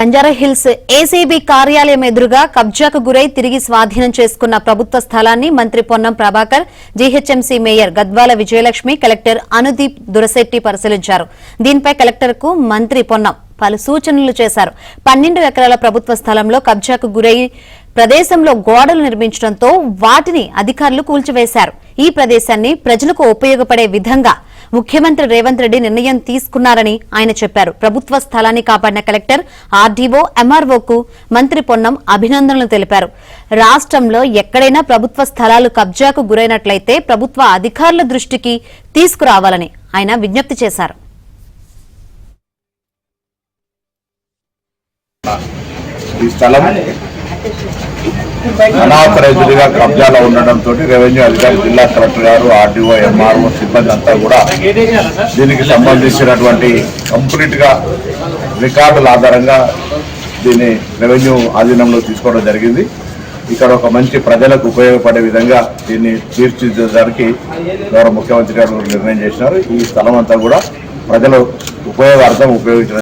Banjara Hills ACB కార్యాలయం ఎదురుగా కబ్జాకు గురై తిరిగి స్వాధీనం చేసుకున్న ప్రభుత్వ స్థలాన్ని మంత్రి Ponnam Prabhakar, GHMC mayor Gadwal Vijayalakshmi, collector Anudeep Durishetty పరిశీలించారు. దీనిపై కలెక్టర్కు మంత్రి పొన్నం పలు సూచనలు చేశారు. 12 ఎకరాల ప్రభుత్వ స్థలంలో కబ్జాకు గురై ప్రదేశంలో గోడలు నిర్మించడంతో వాటిని అధికారులు కూల్చివేశారు. ఈ ప్రదేశాన్ని ప్రజలకు ఉపయోగపడే విధంగా ముఖ్యమంత్రి రేవంత్ రెడ్డి నిర్ణయం తీసుకున్నారని ఆయన చెప్పారు. ప్రభుత్వ స్థలాన్ని కాపాడిన కలెక్టర్, ఆర్డీఓ, ఎంఆర్ఓకు మంత్రి పొన్నం అభినందనలు తెలిపారు. రాష్ట్రంలో ఎక్కడైనా ప్రభుత్వ స్థలాలు కబ్జాకు గురైనట్లయితే ప్రభుత్వ అధికారుల దృష్టికి తీసుకురావాలని ఆయన విజ్ఞప్తి చేశారు. అనాథరైతులుగా కబ్జాలో ఉండడంతో రెవెన్యూ అధికారి, జిల్లా కలెక్టర్ గారు, ఆర్డీఓ, ఎంఆర్ఓ సిబ్బంది అంతా కూడా దీనికి సంబంధించినటువంటి కంప్లీట్ గా రికార్డుల ఆధారంగా దీన్ని రెవెన్యూ ఆధీనంలో తీసుకోవడం జరిగింది. ఇక్కడ ఒక మంచి ప్రజలకు ఉపయోగపడే విధంగా దీన్ని తీర్చిదిద్దడానికి గౌరవ ముఖ్యమంత్రి గారు నిర్ణయం చేసినారు. ఈ స్థలం అంతా కూడా ప్రజలు ఉపయోగార్థం ఉపయోగించడం